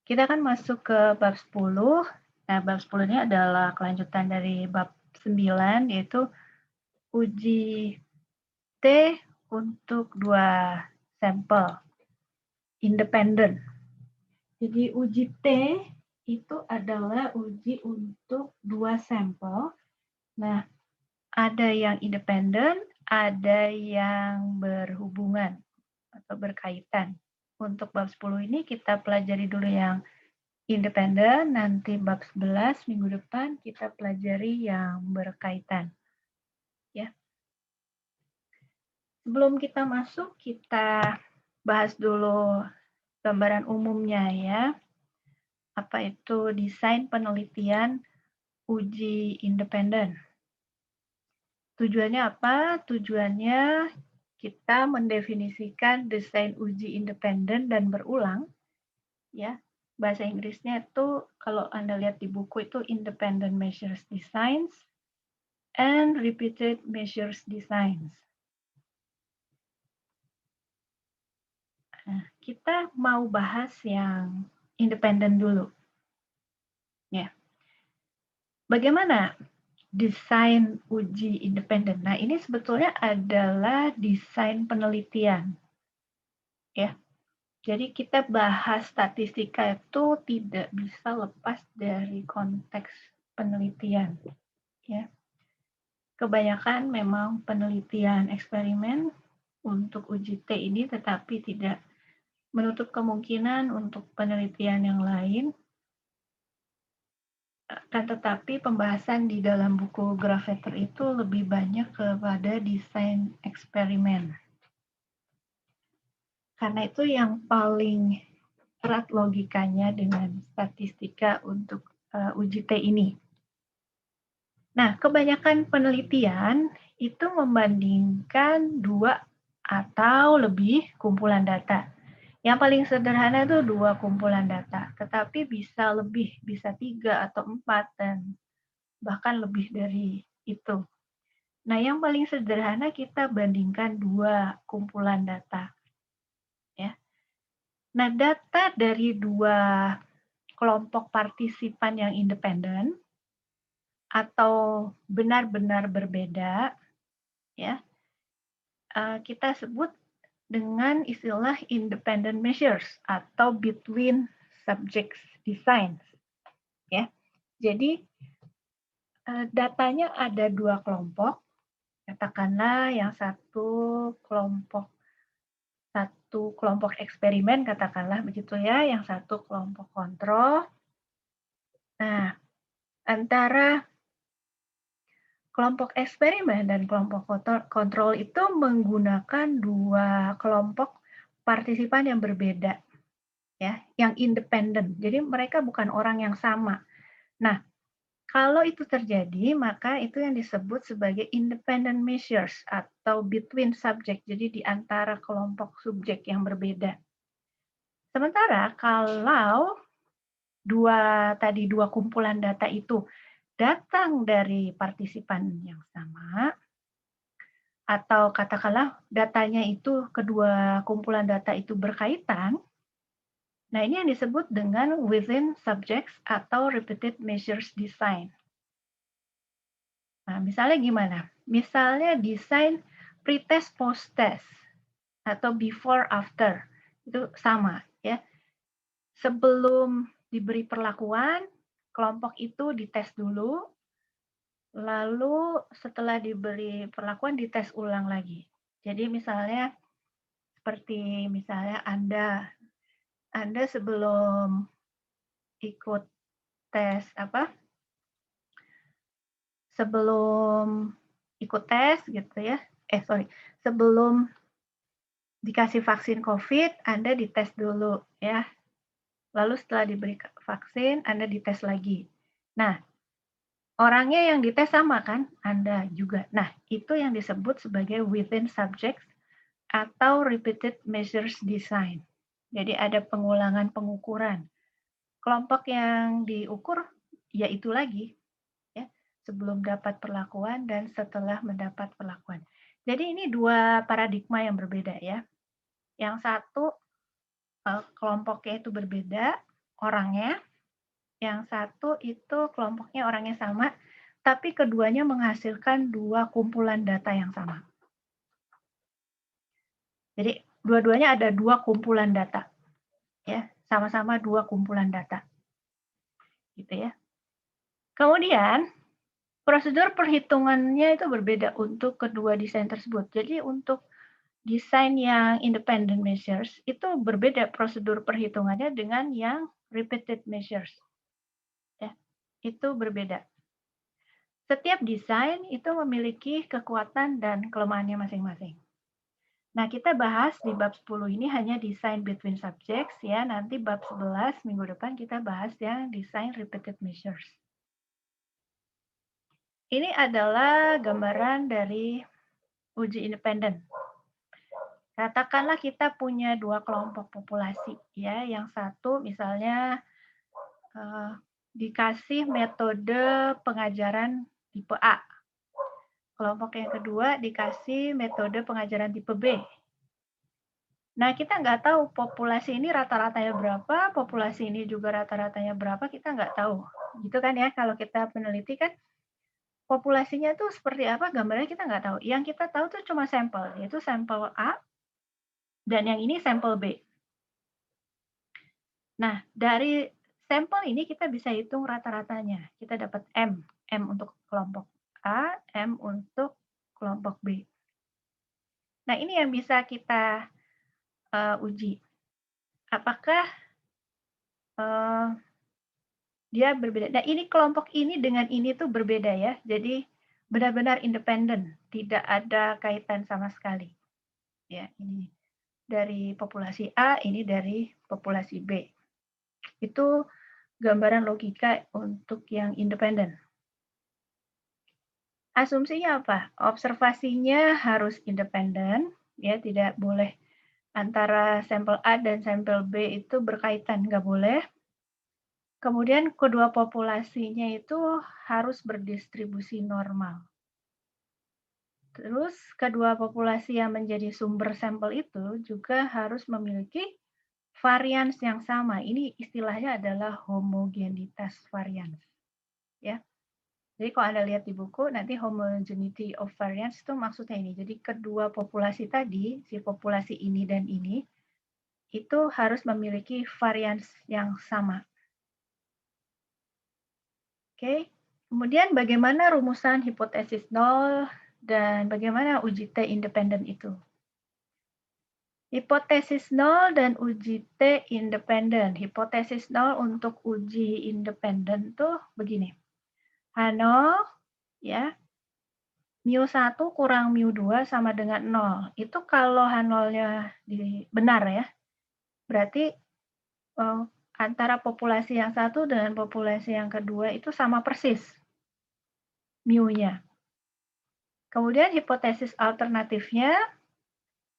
Kita kan masuk ke bab 10. Nah, bab 10 ini adalah kelanjutan dari bab 9, yaitu uji T untuk 2 sampel independen. Jadi uji T itu adalah uji untuk 2 sampel. Nah, ada yang independen, ada yang berhubungan atau berkaitan. Untuk bab 10 ini kita pelajari dulu yang independen, nanti bab 11 minggu depan kita pelajari yang berkaitan. Ya. Sebelum kita masuk, kita bahas dulu gambaran umumnya ya. Apa itu desain penelitian uji independen? Tujuannya apa? Tujuannya kita mendefinisikan desain uji independen dan berulang, ya. Bahasa Inggrisnya itu kalau Anda lihat di buku itu independent measures designs and repeated measures designs. Nah, kita mau bahas yang independen dulu. Ya. Bagaimana desain uji independen? Nah, ini sebetulnya adalah desain penelitian. Ya. Jadi kita bahas statistika itu tidak bisa lepas dari konteks penelitian. Ya. Kebanyakan memang penelitian eksperimen untuk uji T ini, tetapi tidak menutup kemungkinan untuk penelitian yang lain. Kan tetapi pembahasan di dalam buku Gravater itu lebih banyak kepada desain eksperimen. Karena itu yang paling erat logikanya dengan statistika untuk uji T ini. Nah, kebanyakan penelitian itu membandingkan 2 atau lebih kumpulan data. Yang paling sederhana itu 2 kumpulan data, tetapi bisa lebih, bisa 3 atau 4 dan bahkan lebih dari itu. Nah, yang paling sederhana kita bandingkan 2 kumpulan data. Ya. Nah, data dari 2 kelompok partisipan yang independen atau benar-benar berbeda, ya, kita sebut dengan istilah independent measures atau between subjects designs. Ya. Jadi datanya ada 2 kelompok, katakanlah yang satu kelompok eksperimen, katakanlah begitu ya, yang satu kelompok kontrol. Nah, antara kelompok eksperimen dan kelompok kontrol itu menggunakan 2 kelompok partisipan yang berbeda, ya, yang independen. Jadi mereka bukan orang yang sama. Nah, kalau itu terjadi, maka itu yang disebut sebagai independent measures atau between subject, jadi di antara kelompok subjek yang berbeda. Sementara kalau dua kumpulan data itu datang dari partisipan yang sama, atau katakanlah datanya itu kedua kumpulan data itu berkaitan, nah ini yang disebut dengan within subjects atau repeated measures design. Nah, misalnya gimana? Misalnya desain pretest post-test atau before after. Itu sama ya. Sebelum diberi perlakuan, kelompok itu dites dulu, lalu setelah diberi perlakuan dites ulang lagi. Jadi misalnya seperti misalnya Anda sebelum ikut tes sebelum ikut tes gitu ya. Sebelum dikasih vaksin COVID, Anda dites dulu ya. Lalu setelah diberi vaksin, Anda dites lagi. Nah, orangnya yang dites sama kan? Anda juga. Nah, itu yang disebut sebagai within subjects atau repeated measures design. Jadi ada pengulangan pengukuran. Kelompok yang diukur ya itu lagi ya, sebelum dapat perlakuan dan setelah mendapat perlakuan. Jadi ini 2 paradigma yang berbeda ya. Yang satu kelompoknya itu berbeda, orangnya, yang satu itu kelompoknya orangnya sama, tapi keduanya menghasilkan 2 kumpulan data yang sama. Jadi dua-duanya ada 2 kumpulan data, ya, sama-sama 2 kumpulan data, gitu ya. Kemudian prosedur perhitungannya itu berbeda untuk kedua desain tersebut. Jadi untuk desain yang independent measures itu berbeda prosedur perhitungannya dengan yang repeated measures. Ya, itu berbeda. Setiap desain itu memiliki kekuatan dan kelemahannya masing-masing. Nah, kita bahas di bab 10 ini hanya design between subjects ya. Nanti bab 11 minggu depan kita bahas yang design repeated measures. Ini adalah gambaran dari uji independen. Katakanlah kita punya 2 kelompok populasi ya. Yang satu misalnya dikasih metode pengajaran tipe A. Kelompok yang kedua dikasih metode pengajaran tipe B. Nah, kita nggak tahu populasi ini rata-ratanya berapa, populasi ini juga rata-ratanya berapa, kita nggak tahu. Gitu kan ya, kalau kita peneliti kan populasinya tuh seperti apa, gambarnya kita nggak tahu. Yang kita tahu tuh cuma sampel, yaitu sampel A, dan yang ini sampel B. Nah, dari sampel ini kita bisa hitung rata-ratanya. Kita dapat M. M untuk kelompok A, M untuk kelompok B. Nah, ini yang bisa kita uji. Apakah dia berbeda. Nah, ini kelompok ini dengan ini tuh berbeda ya. Jadi benar-benar independen, tidak ada kaitan sama sekali. Ya, ini dari populasi A, ini dari populasi B. Itu gambaran logika untuk yang independen. Asumsinya apa? Observasinya harus independen, ya tidak boleh antara sampel A dan sampel B itu berkaitan, nggak boleh. Kemudian kedua populasinya itu harus berdistribusi normal. Terus kedua populasi yang menjadi sumber sampel itu juga harus memiliki varians yang sama. Ini istilahnya adalah homogenitas varians. Ya. Jadi kalau Anda lihat di buku, nanti homogeneity of variance itu maksudnya ini. Jadi kedua populasi tadi, si populasi ini dan ini, itu harus memiliki varians yang sama. Oke, kemudian bagaimana rumusan hipotesis nol dan bagaimana uji T independen itu? Hipotesis nol dan uji T independen. Hipotesis nol untuk uji independen tuh begini. H0 ya, mu1 kurang mu2 sama dengan 0. Itu kalau H0-nya benar ya. Berarti antara populasi yang satu dengan populasi yang kedua itu sama persis mu-nya. Kemudian hipotesis alternatifnya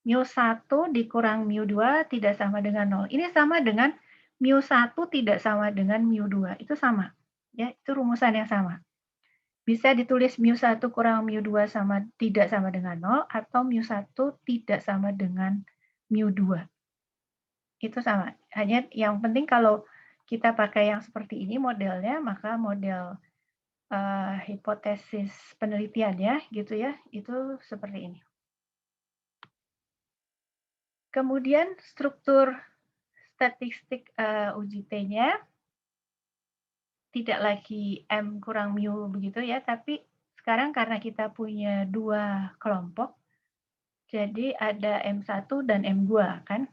mu1 dikurang mu2 tidak sama dengan 0. Ini sama dengan mu1 tidak sama dengan mu2. Itu sama. Ya, itu rumusan yang sama. Bisa ditulis mu1 kurang mu2 tidak sama dengan 0 atau mu1 tidak sama dengan mu2. Itu sama. Hanya yang penting kalau kita pakai yang seperti ini modelnya, maka model hipotesis penelitiannya gitu ya, itu seperti ini. Kemudian struktur statistik uji T-nya tidak lagi M kurang mu begitu ya, tapi sekarang karena kita punya 2 kelompok, jadi ada M1 dan M2 kan.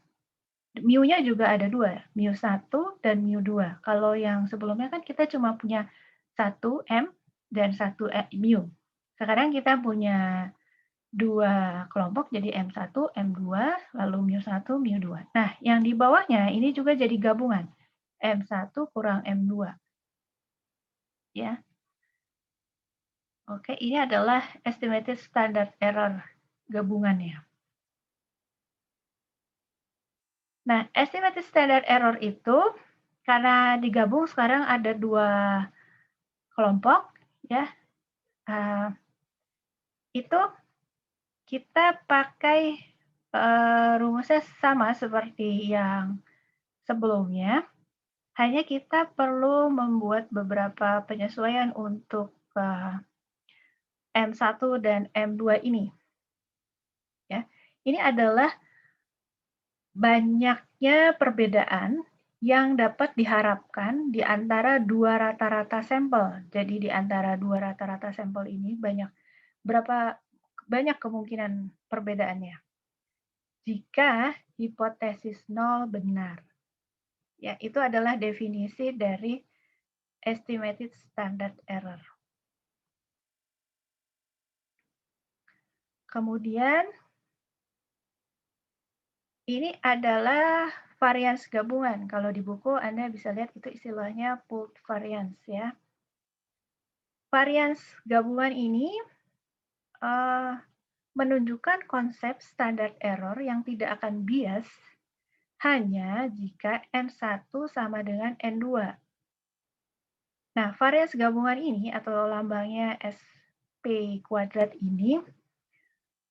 Mu-nya juga ada 2, mu1 dan mu2. Kalau yang sebelumnya kan kita cuma punya 1 M dan 1 mu. Sekarang kita punya 2 kelompok jadi M1, M2, lalu mu1, mu2. Nah, yang di bawahnya ini juga jadi gabungan. M1 kurang M2. Ya. Oke, ini adalah estimated standard error gabungannya. Nah, estimated standard error itu karena digabung sekarang ada 2 kelompok ya. Itu kita pakai rumusnya sama seperti yang sebelumnya. Hanya kita perlu membuat beberapa penyesuaian untuk, M1 dan M2 ini, ya. Ini adalah banyaknya perbedaan yang dapat diharapkan di antara 2 rata-rata sampel. Jadi di antara 2 rata-rata sampel ini berapa banyak kemungkinan perbedaannya. Jika hipotesis nol benar. Ya, itu adalah definisi dari estimated standard error. Kemudian ini adalah varians gabungan. Kalau di buku Anda bisa lihat itu istilahnya pooled variance ya. Varians gabungan ini menunjukkan konsep standard error yang tidak akan bias hanya jika N1 sama dengan N2. Nah, varians gabungan ini atau lambangnya SP kuadrat ini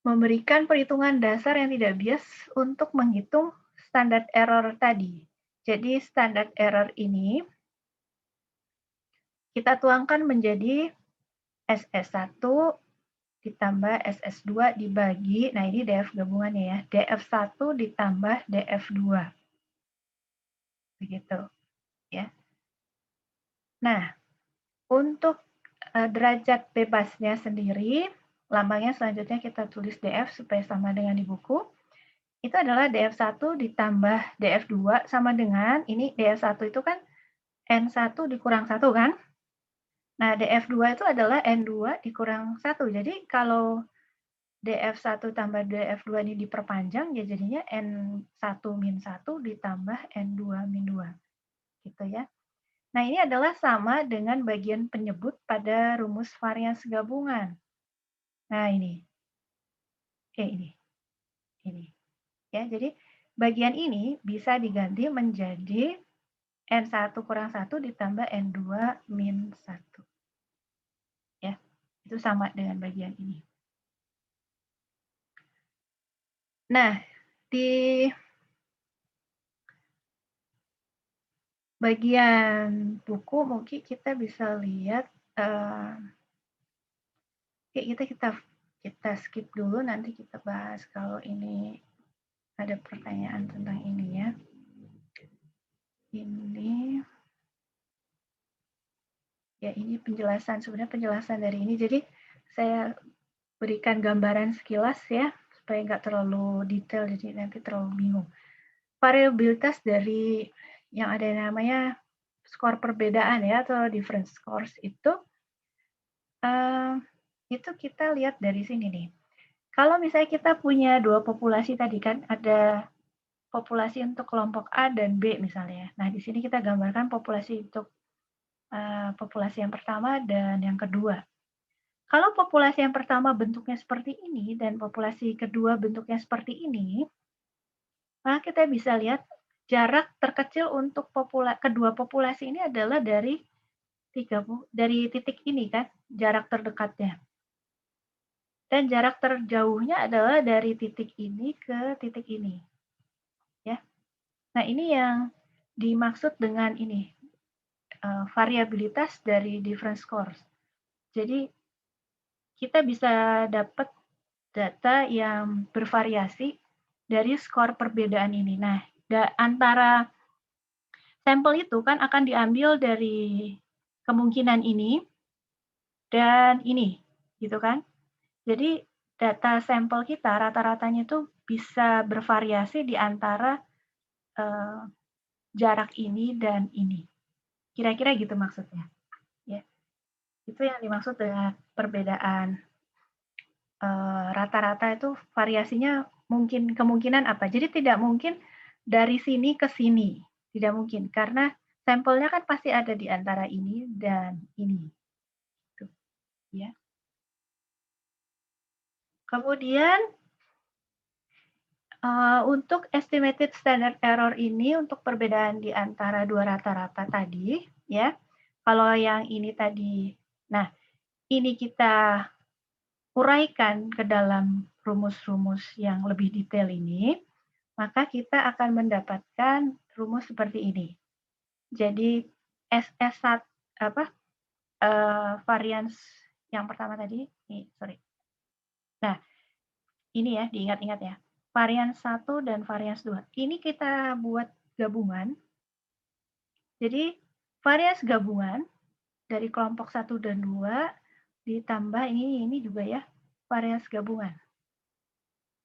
memberikan perhitungan dasar yang tidak bias untuk menghitung standard error tadi. Jadi standard error ini kita tuangkan menjadi SS1 ditambah SS2 dibagi, nah ini DF gabungannya ya, DF1 ditambah DF2. Begitu ya. Nah, untuk derajat bebasnya sendiri, lambangnya selanjutnya kita tulis DF supaya sama dengan di buku. Itu adalah DF1 ditambah DF2 sama dengan, ini DF1 itu kan N1 dikurang 1 kan? Nah, DF2 itu adalah N2 dikurang 1. Jadi kalau DF1 tambah DF2 ini diperpanjang, ya jadinya N1 min 1 ditambah N2 min 2. Gitu ya. Nah, ini adalah sama dengan bagian penyebut pada rumus varians gabungan. Nah, ini. Oke, ini. Ya, jadi bagian ini bisa diganti menjadi N1 kurang 1 ditambah N2 min 1. Ya, itu sama dengan bagian ini. Nah, di bagian buku mungkin kita bisa lihat, kita skip dulu, nanti kita bahas kalau ini ada pertanyaan tentang ini ya. Ini penjelasan, sebenarnya penjelasan dari ini. Jadi saya berikan gambaran sekilas ya, supaya nggak terlalu detail, jadi nanti terlalu bingung. Variabilitas dari yang ada namanya skor perbedaan ya, atau difference scores itu kita lihat dari sini nih. Kalau misalnya kita punya 2 populasi tadi kan, ada populasi untuk kelompok A dan B misalnya. Nah, di sini kita gambarkan populasi untuk populasi yang pertama dan yang kedua. Kalau populasi yang pertama bentuknya seperti ini dan populasi kedua bentuknya seperti ini, maka kita bisa lihat jarak terkecil untuk kedua populasi ini adalah dari titik ini kan, jarak terdekatnya. Dan jarak terjauhnya adalah dari titik ini ke titik ini. Ya. Nah, ini yang dimaksud dengan ini, variabilitas dari difference scores. Jadi kita bisa dapat data yang bervariasi dari skor perbedaan ini. Nah, antara sampel itu kan akan diambil dari kemungkinan ini dan ini, gitu kan. Jadi data sampel kita rata-ratanya itu bisa bervariasi di antara jarak ini dan ini. Kira-kira gitu maksudnya. Ya. Itu yang dimaksud dengan perbedaan rata-rata itu variasinya kemungkinan apa. Jadi tidak mungkin dari sini ke sini, tidak mungkin karena sampelnya kan pasti ada di antara ini dan ini. Tuh, ya. Kemudian untuk estimated standard error ini untuk perbedaan di antara 2 rata-rata tadi, ya. Kalau yang ini tadi, nah ini kita uraikan ke dalam rumus-rumus yang lebih detail ini, maka kita akan mendapatkan rumus seperti ini. Jadi SS1 apa, varians yang pertama tadi sorry. Nah, ini ya diingat-ingat ya, varians 1 dan varians 2 ini kita buat gabungan. Jadi varians gabungan dari kelompok 1 dan 2 ditambah ini juga ya, varians gabungan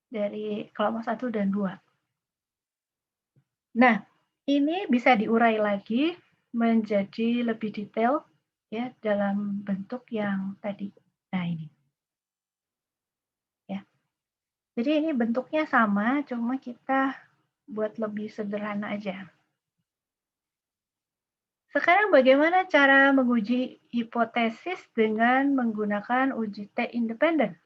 dari kelompok 1 dan 2. Nah, ini bisa diurai lagi menjadi lebih detail ya dalam bentuk yang tadi. Nah, ini ya. Jadi ini bentuknya sama, cuma kita buat lebih sederhana aja. Sekarang bagaimana cara menguji hipotesis dengan menggunakan uji T independen?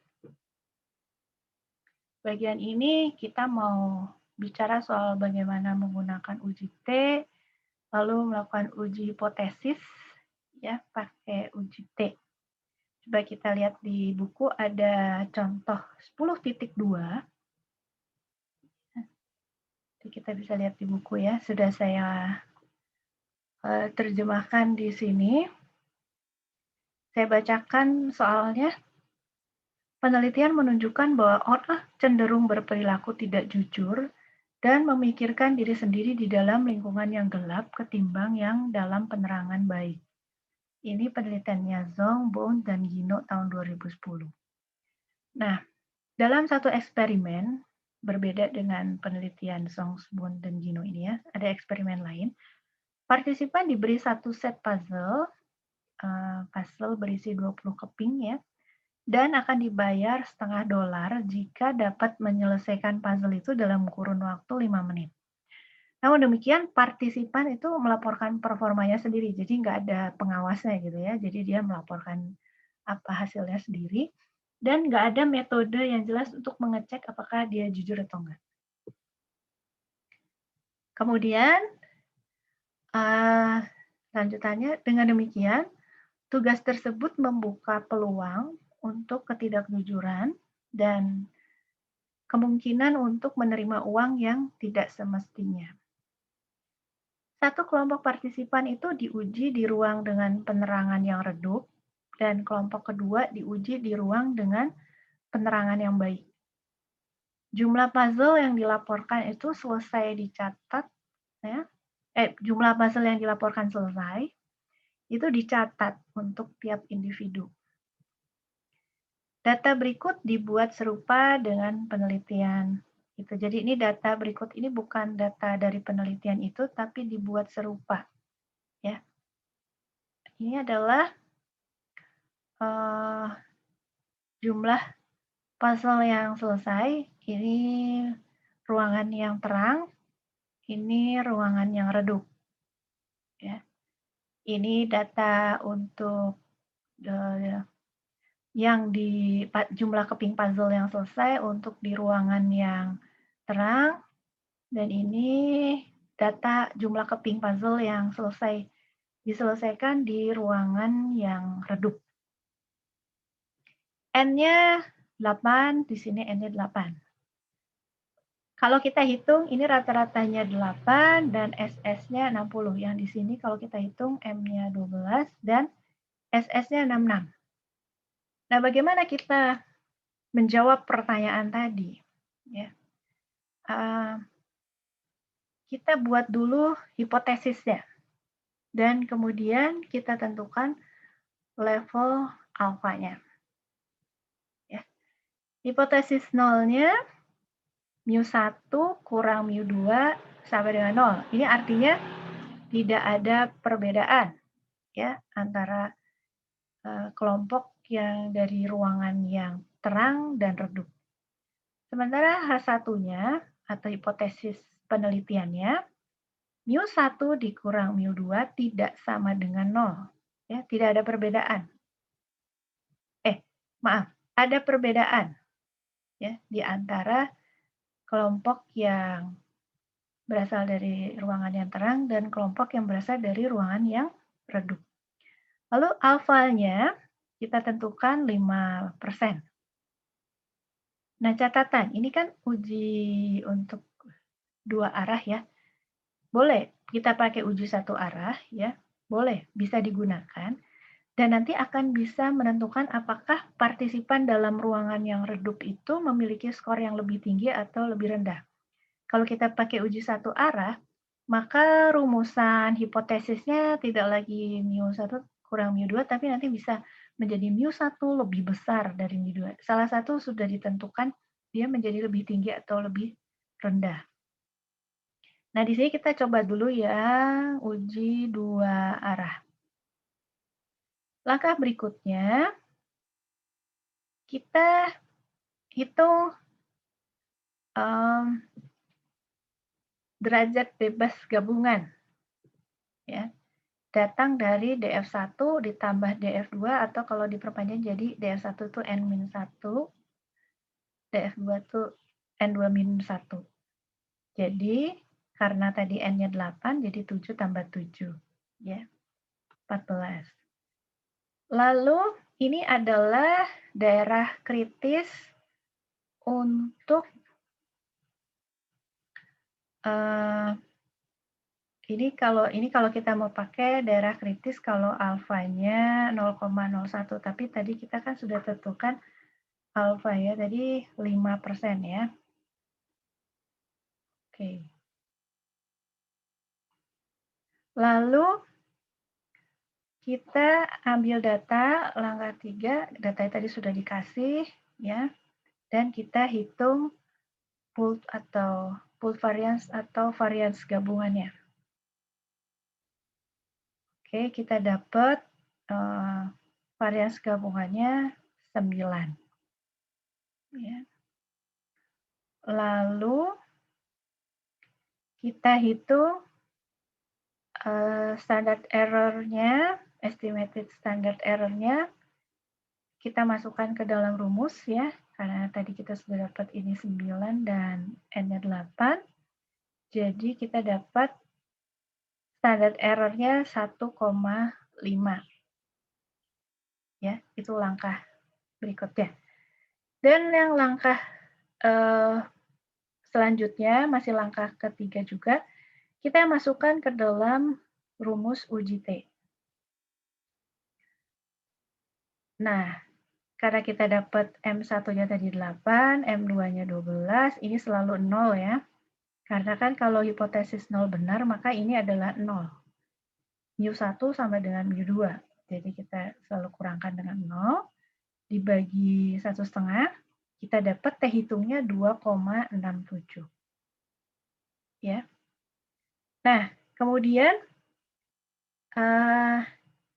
Bagian ini kita mau bicara soal bagaimana menggunakan uji T, lalu melakukan uji hipotesis ya pakai uji T. Coba kita lihat di buku ada contoh 10.2. Kita bisa lihat di buku ya, sudah saya terjemahkan di sini. Saya bacakan soalnya. Penelitian menunjukkan bahwa orang cenderung berperilaku tidak jujur dan memikirkan diri sendiri di dalam lingkungan yang gelap ketimbang yang dalam penerangan baik. Ini penelitiannya Zhong, Bone, dan Gino tahun 2010. Nah, dalam satu eksperimen, berbeda dengan penelitian Zhong, Bone, dan Gino ini ya, ada eksperimen lain. Partisipan diberi satu set puzzle, puzzle berisi 20 keping ya, dan akan dibayar $0,5 jika dapat menyelesaikan puzzle itu dalam kurun waktu 5 menit. Namun demikian, partisipan itu melaporkan performanya sendiri, jadi nggak ada pengawasnya gitu ya. Jadi dia melaporkan apa hasilnya sendiri, dan nggak ada metode yang jelas untuk mengecek apakah dia jujur atau enggak. Kemudian, lanjutannya, dengan demikian, tugas tersebut membuka peluang untuk ketidakjujuran dan kemungkinan untuk menerima uang yang tidak semestinya. Satu kelompok partisipan itu diuji di ruang dengan penerangan yang redup, dan kelompok kedua diuji di ruang dengan penerangan yang baik. Jumlah puzzle yang dilaporkan itu selesai dicatat, ya. Jumlah puzzle yang dilaporkan selesai itu dicatat untuk tiap individu. Data berikut dibuat serupa dengan penelitian itu. Jadi ini data berikut ini bukan data dari penelitian itu, tapi dibuat serupa. Ya, ini adalah jumlah puzzle yang selesai. Ini ruangan yang terang, ini ruangan yang redup. Ya, ini data untuk yang di jumlah keping puzzle yang selesai untuk di ruangan yang terang, dan ini data jumlah keping puzzle yang diselesaikan di ruangan yang redup. N-nya 8, di sini N-nya 8. Kalau kita hitung, ini rata-ratanya 8 dan SS-nya 60. Yang di sini kalau kita hitung M-nya 12 dan SS-nya 66. Nah, bagaimana kita menjawab pertanyaan tadi? Ya. Kita buat dulu hipotesisnya. Dan kemudian kita tentukan level alfanya. Ya. Hipotesis nolnya mu1 kurang mu2 sama dengan 0. Ini artinya tidak ada perbedaan ya antara kelompok yang dari ruangan yang terang dan redup. Sementara H1-nya atau hipotesis penelitiannya mu1 dikurang mu2 tidak sama dengan 0. Ya, tidak ada perbedaan. Maaf, ada perbedaan ya di antara kelompok yang berasal dari ruangan yang terang dan kelompok yang berasal dari ruangan yang redup. Lalu alfanya kita tentukan 5%. Nah, catatan, ini kan uji untuk dua arah ya. Boleh kita pakai uji satu arah ya, boleh, bisa digunakan dan nanti akan bisa menentukan apakah partisipan dalam ruangan yang redup itu memiliki skor yang lebih tinggi atau lebih rendah. Kalau kita pakai uji satu arah, maka rumusan hipotesisnya tidak lagi mu1 kurang mu2, tapi nanti bisa menjadi mu1 lebih besar dari mu2. Salah satu sudah ditentukan dia menjadi lebih tinggi atau lebih rendah. Nah, di sini kita coba dulu ya uji dua arah. Langkah berikutnya, kita hitung um, derajat bebas gabungan. Ya, datang dari df1 ditambah df2 atau kalau diperpanjang jadi df1 itu n-1, df2 itu n2-1. Jadi karena tadi n-nya 8 jadi 7 tambah 7 ya, 14. Lalu ini adalah daerah kritis untuk ini kalau kita mau pakai daerah kritis kalau alfanya 0,01, tapi tadi kita kan sudah tentukan alfa ya, tadi 5% ya. Oke. Lalu kita ambil data langkah 3, datanya tadi sudah dikasih ya, dan kita hitung pooled variance atau variance gabungannya. Oke, kita dapat variance gabungannya 9. Ya. Lalu kita hitung standard error-nya, estimated standard error-nya, kita masukkan ke dalam rumus ya, karena tadi kita sudah dapat ini 9 dan N-nya 8. Jadi kita dapat standard error-nya 1,5. Ya, itu langkah berikutnya. Dan yang langkah selanjutnya, masih langkah ketiga juga, kita masukkan ke dalam rumus uji T. Nah, karena kita dapat M1-nya tadi 8, M2-nya 12, ini selalu 0 ya. Karena kan kalau hipotesis 0 benar, maka ini adalah 0. Mu1 sama dengan mu2. Jadi kita selalu kurangkan dengan 0, dibagi 1,5, kita dapat T hitungnya 2,67. Ya. Nah, kemudian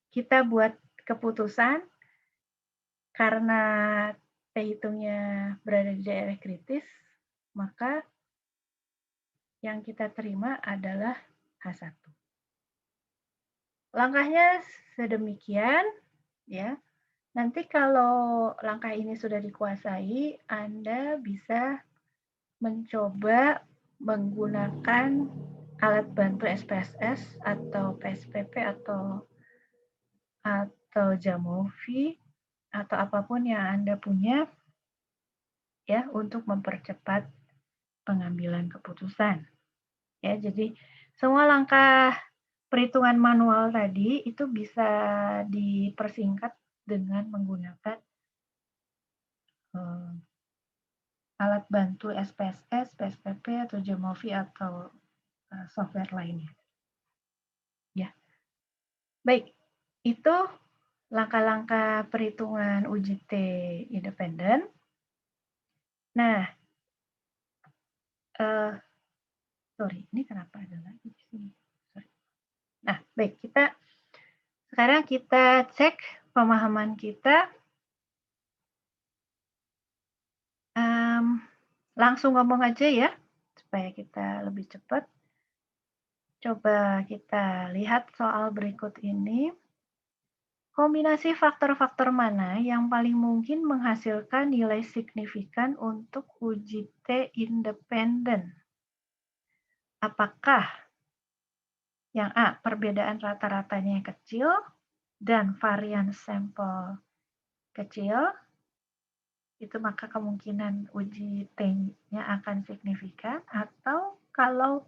kita buat keputusan karena T hitungnya berada di daerah kritis, maka yang kita terima adalah H1. Langkahnya sedemikian, ya. Nanti kalau langkah ini sudah dikuasai, Anda bisa mencoba menggunakan alat bantu SPSS atau PSPP atau Jamovi atau apapun yang Anda punya ya untuk mempercepat pengambilan keputusan. Ya, jadi semua langkah perhitungan manual tadi itu bisa dipersingkat dengan menggunakan alat bantu SPSS, PSPP atau Jamovi atau software lainnya. Ya. Baik, itu langkah-langkah perhitungan uji T independen. Nah, sorry, ini kenapa ada lagi di sini? Sorry. Nah, baik, sekarang kita cek pemahaman kita. Langsung ngomong aja ya, supaya kita lebih cepat. Coba kita lihat soal berikut ini. Kombinasi faktor-faktor mana yang paling mungkin menghasilkan nilai signifikan untuk uji T independen? Apakah yang A, perbedaan rata-ratanya yang kecil dan varian sampel kecil, itu maka kemungkinan uji T-nya akan signifikan, atau kalau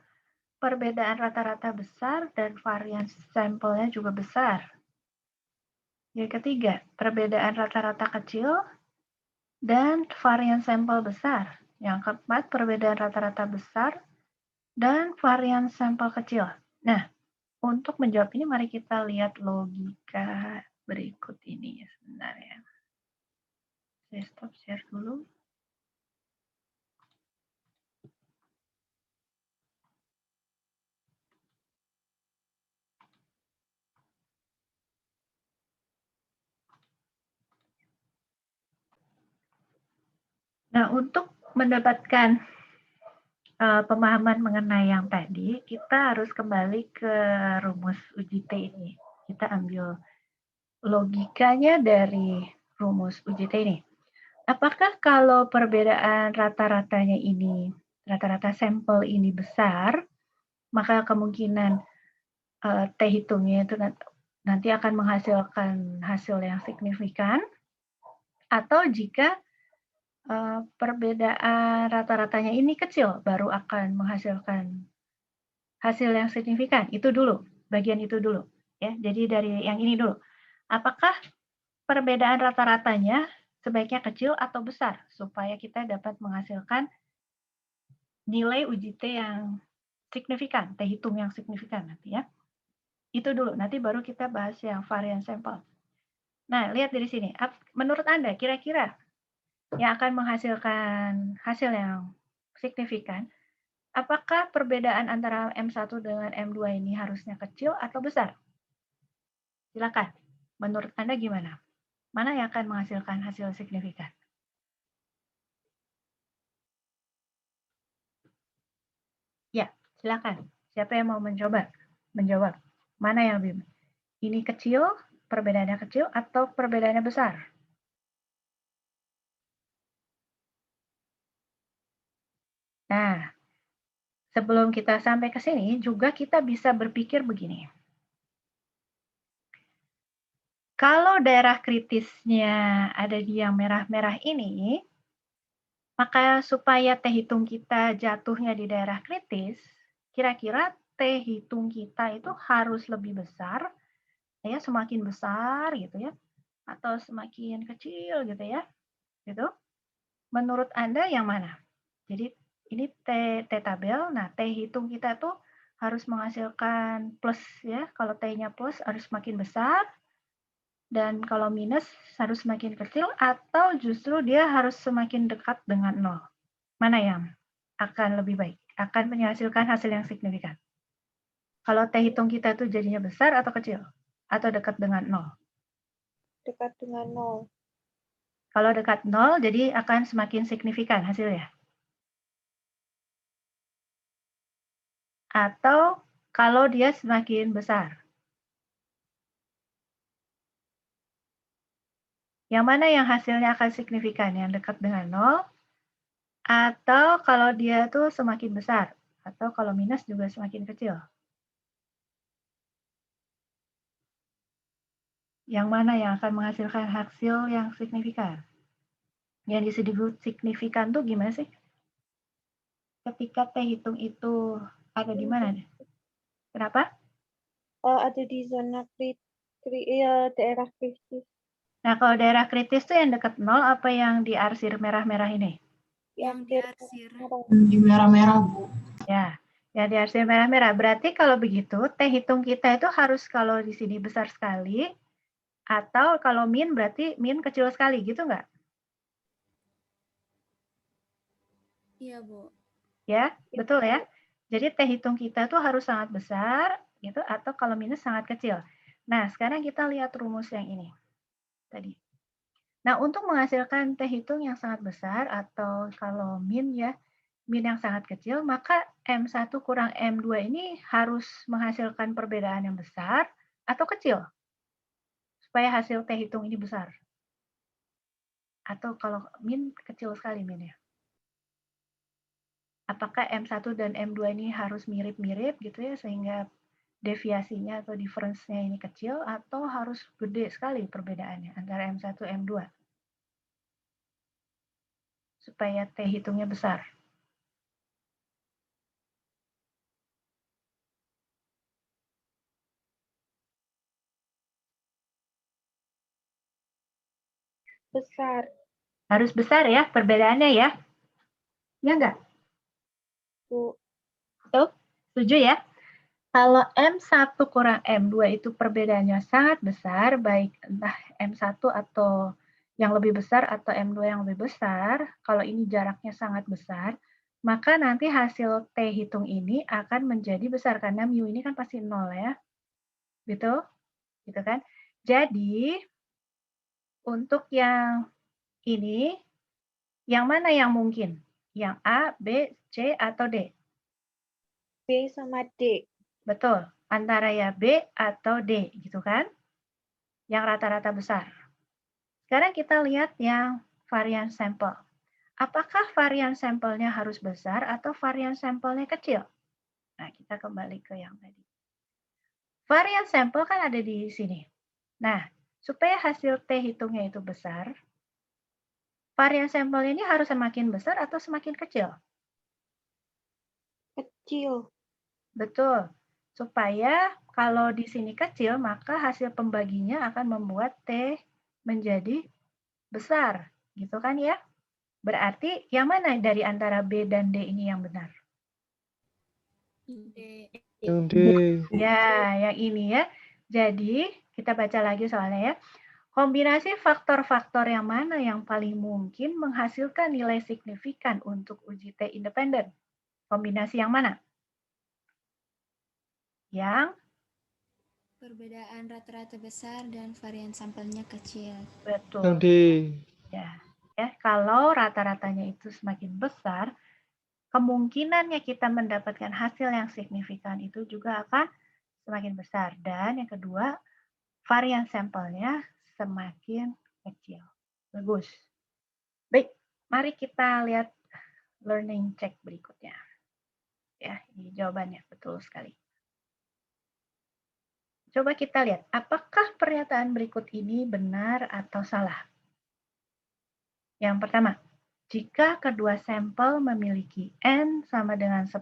perbedaan rata-rata besar dan varian sampelnya juga besar. Yang ketiga, perbedaan rata-rata kecil dan varian sampel besar. Yang keempat, perbedaan rata-rata besar dan varian sampel kecil. Nah, untuk menjawab ini mari kita lihat logika berikut ini sebentar ya. Saya stop share dulu. Nah, untuk mendapatkan pemahaman mengenai yang tadi, kita harus kembali ke rumus uji T ini. Kita ambil logikanya dari rumus uji T ini. Apakah kalau perbedaan rata-ratanya ini, rata-rata sampel ini besar, maka kemungkinan T hitungnya itu nanti akan menghasilkan hasil yang signifikan? Atau jika perbedaan rata-ratanya ini kecil, baru akan menghasilkan hasil yang signifikan? Itu dulu, bagian itu dulu. Ya, jadi dari yang ini dulu. Apakah perbedaan rata-ratanya sebaiknya kecil atau besar supaya kita dapat menghasilkan nilai uji T yang signifikan, T hitung yang signifikan nanti ya. Itu dulu, nanti baru kita bahas yang varian sampel. Nah, lihat dari sini. Menurut Anda, kira-kira yang akan menghasilkan hasil yang signifikan, apakah perbedaan antara M1 dengan M2 ini harusnya kecil atau besar? Silakan. Menurut Anda gimana? Mana yang akan menghasilkan hasil signifikan? Ya, silakan. Siapa yang mau menjawab? Mana yang lebih? Ini kecil, perbedaannya kecil, atau perbedaannya besar? Nah, sebelum kita sampai ke sini, juga kita bisa berpikir begini. Kalau daerah kritisnya ada di yang merah-merah ini, maka supaya T hitung kita jatuhnya di daerah kritis, kira-kira T hitung kita itu harus lebih besar, ya semakin besar gitu ya, atau semakin kecil gitu ya, gitu. Menurut Anda yang mana? Jadi ini T tabel, nah T hitung kita tuh harus menghasilkan plus ya, kalau T-nya plus harus semakin besar, dan kalau minus harus semakin kecil, atau justru dia harus semakin dekat dengan nol. Mana yang akan lebih baik? Akan menghasilkan hasil yang signifikan. Kalau T hitung kita itu jadinya besar atau kecil? Atau dekat dengan nol? Dekat dengan nol. Kalau dekat nol, jadi akan semakin signifikan hasilnya. Atau kalau dia semakin besar. Yang mana yang hasilnya akan signifikan? Yang dekat dengan nol? Atau kalau dia tuh semakin besar? Atau kalau minus juga semakin kecil? Yang mana yang akan menghasilkan hasil yang signifikan? Yang disebut signifikan tuh gimana sih? Ketika T hitung itu ada di mana? Kenapa? Ada di zona daerah kritis. Nah, kalau daerah kritis tuh yang dekat nol apa yang diarsir merah-merah ini? Yang diarsir di merah-merah, Bu. Ya, yang diarsir merah-merah. Berarti kalau begitu, T hitung kita itu harus kalau di sini besar sekali, atau kalau min berarti min kecil sekali, gitu nggak? Iya, Bu. Ya, betul ya. Jadi T hitung kita tuh harus sangat besar, gitu, atau kalau minus sangat kecil. Nah, sekarang kita lihat rumus yang ini tadi. Nah, untuk menghasilkan T hitung yang sangat besar, atau kalau min ya, min yang sangat kecil, maka M1 kurang M2 ini harus menghasilkan perbedaan yang besar atau kecil, supaya hasil T hitung ini besar. Atau kalau min kecil sekali minnya. Apakah M1 dan M2 ini harus mirip-mirip gitu ya, sehingga deviasinya atau difference-nya ini kecil, atau harus gede sekali perbedaannya antara M1 dan M2? Supaya T hitungnya besar. besar. Harus besar ya perbedaannya ya. Ya enggak? Bu. Tuh, setuju ya? Kalau M1 kurang M2 itu perbedaannya sangat besar, baik entah M1 atau yang lebih besar atau M2 yang lebih besar, kalau ini jaraknya sangat besar, maka nanti hasil T hitung ini akan menjadi besar, karena mu ini kan pasti 0 ya. Gitu? Gitu kan? Jadi, untuk yang ini, yang mana yang mungkin? Yang A, B, C, atau D? B sama D. Betul, antara ya B atau D, gitu kan? Yang rata-rata besar. Sekarang kita lihat yang varian sampel. Apakah varian sampelnya harus besar atau varian sampelnya kecil? Nah, kita kembali ke yang tadi. Varian sampel kan ada di sini. Nah, supaya hasil T hitungnya itu besar, varian sampelnya ini harus semakin besar atau semakin kecil? Kecil. Betul. Supaya kalau di sini kecil, maka hasil pembaginya akan membuat T menjadi besar. Gitu kan ya? Berarti yang mana dari antara B dan D ini yang benar? D. Yang D. Ya, yang ini ya. Jadi, kita baca lagi soalnya ya. Kombinasi faktor-faktor yang mana yang paling mungkin menghasilkan nilai signifikan untuk uji T independen? Kombinasi yang mana? Yang Perbedaan rata-rata besar dan varian sampelnya kecil. betul. Yang D. Ya, kalau rata-ratanya itu semakin besar, kemungkinannya kita mendapatkan hasil yang signifikan itu juga akan semakin besar. Dan yang kedua, varian sampelnya semakin kecil. Bagus. Baik, mari kita lihat learning check berikutnya. Ya, ini jawabannya betul sekali. Coba kita lihat, apakah pernyataan berikut ini benar atau salah? Yang pertama, jika kedua sampel memiliki N sama dengan 10,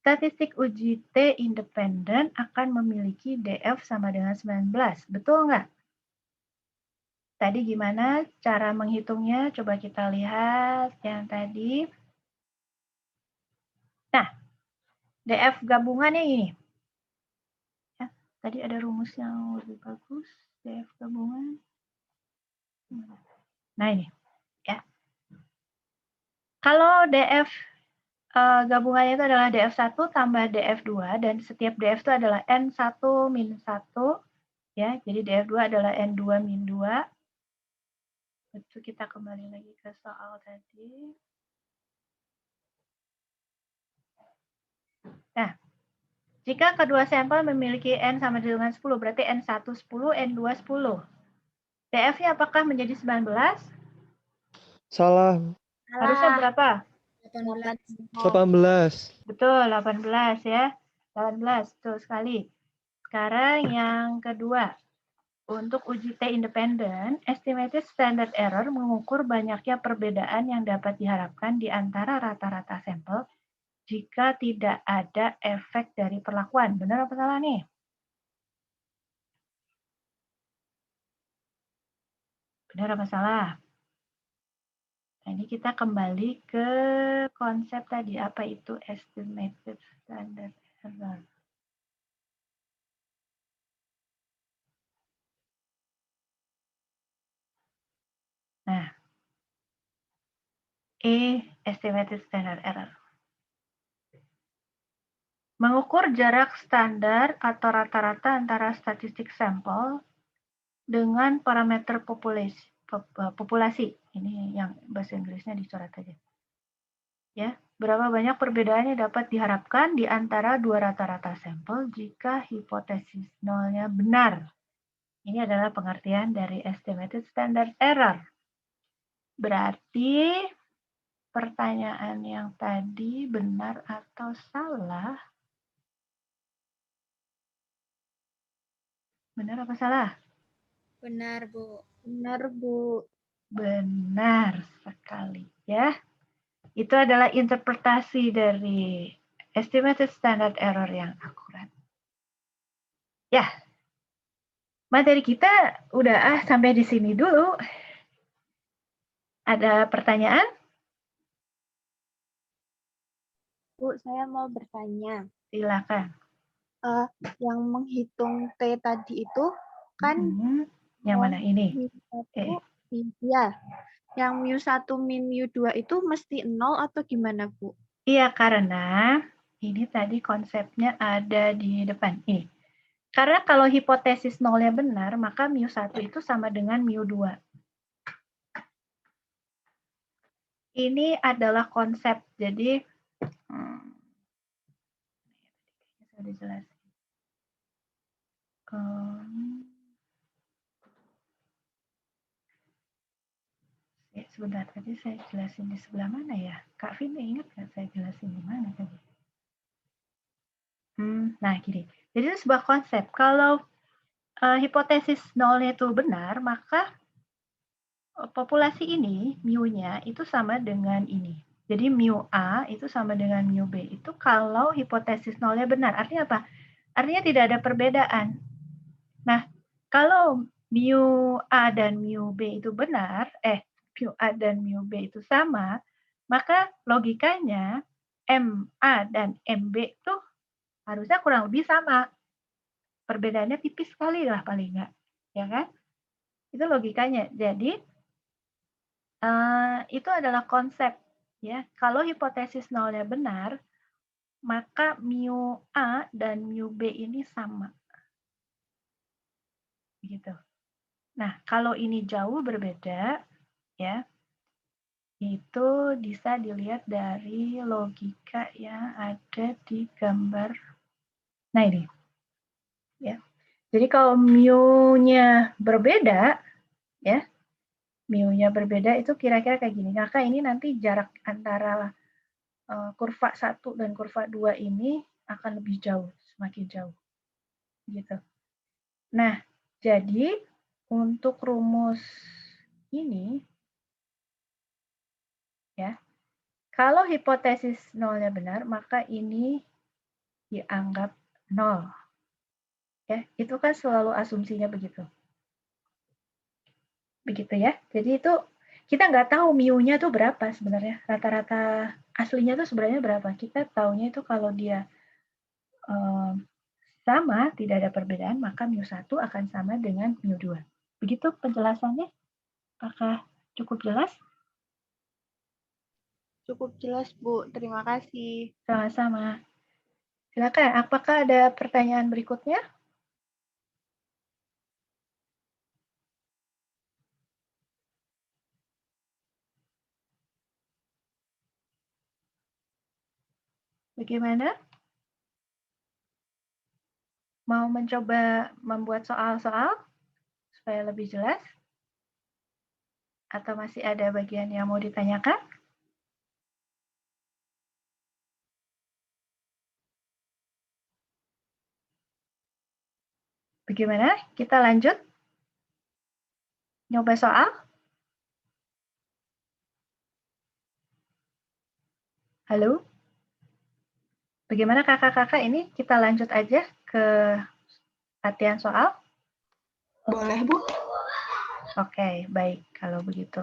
statistik uji T independen akan memiliki DF sama dengan 19. Betul nggak? Tadi gimana cara menghitungnya? Coba kita lihat yang tadi. Nah, DF gabungannya ini. Ya, tadi ada rumus yang lebih bagus. DF gabungan. Nah ini. Ya. Kalau DF gabungannya itu adalah DF1 tambah DF2, dan setiap DF itu adalah N1 min 1. Ya, jadi DF2 adalah N2 min 2. Itu kita kembali lagi ke soal tadi. Nah, jika kedua sampel memiliki N sama dengan 10, berarti N1 10, N2 10. DF-nya apakah menjadi 19? Salah. Harusnya berapa? 18. 18. Betul, 18 ya. 18, betul sekali. Sekarang yang kedua. Untuk uji T independen, estimated standard error mengukur banyaknya perbedaan yang dapat diharapkan di antara rata-rata sampel jika tidak ada efek dari perlakuan. Benar apa salah nih? Benar apa salah? Nah, ini kita kembali ke konsep tadi. Apa itu estimated standard error? Nah, estimated standard error. Mengukur jarak standar atau rata-rata antara statistik sampel dengan parameter populasi. Ini yang bahasa Inggrisnya dicoret aja. Ya, berapa banyak perbedaannya dapat diharapkan di antara dua rata-rata sampel jika hipotesis nolnya benar. Ini adalah pengertian dari estimated standard error. Berarti pertanyaan yang tadi benar atau salah? Benar apa salah? Benar, Bu. Benar, Bu. Benar sekali ya. Itu adalah interpretasi dari estimated standard error yang akurat. Ya. materi kita udah sampai di sini dulu. Ada pertanyaan? Bu, saya mau bertanya. Silakan. Yang menghitung T tadi itu kan Yang mana ini? mu1 ya. Yang mu1 min mu2 itu mesti 0 atau gimana, Bu? Iya, karena ini tadi konsepnya ada di depan. Ini. Karena kalau hipotesis nolnya benar, maka mu1 itu sama dengan mu2. Ini adalah konsep. Jadi, sudah dijelasin. Sebentar, tadi saya jelasin di sebelah mana ya? Kak Vin ingat nggak saya jelasin di mana tadi? Nah, gini. Jadi itu sebuah konsep. Kalau hipotesis nolnya itu benar, maka populasi ini, mu-nya itu sama dengan ini. Jadi mu A itu sama dengan mu B. Itu kalau hipotesis nolnya benar. Artinya apa? Artinya tidak ada perbedaan. Nah, kalau mu A dan mu B itu benar, mu A dan mu B itu sama, maka logikanya MA dan MB itu harusnya kurang lebih sama. Perbedaannya tipis sekali lah paling nggak. Ya kan? Itu logikanya. Jadi, itu adalah konsep. Ya. Kalau hipotesis nolnya benar, maka mu A dan mu B ini sama. Gitu. Nah, kalau ini jauh berbeda, ya, itu bisa dilihat dari logika yang ada di gambar. Nah, ini. Ya. Jadi kalau mu-nya berbeda, ya, mu-nya berbeda itu kira-kira kayak gini. Maka ini nanti jarak antara kurva 1 dan kurva 2 ini akan lebih jauh, semakin jauh. Gitu. Nah, jadi untuk rumus ini, ya, kalau hipotesis nolnya benar, maka ini dianggap 0. Ya, itu kan selalu asumsinya begitu. Begitu ya. Jadi itu kita nggak tahu mu-nya tuh berapa sebenarnya. Rata-rata aslinya tuh sebenarnya berapa. Kita taunya itu kalau dia sama, tidak ada perbedaan, maka mu1 akan sama dengan mu2. Begitu penjelasannya? Apakah cukup jelas? Cukup jelas, Bu. Terima kasih. Sama-sama. Silakan, apakah ada pertanyaan berikutnya? Bagaimana? Mau mencoba membuat soal-soal supaya lebih jelas? Atau masih ada bagian yang mau ditanyakan? Bagaimana? Kita lanjut? Nyoba soal? Halo? Bagaimana kakak-kakak ini? Kita lanjut aja ke latihan soal? Boleh, Bu. Oke, baik kalau begitu.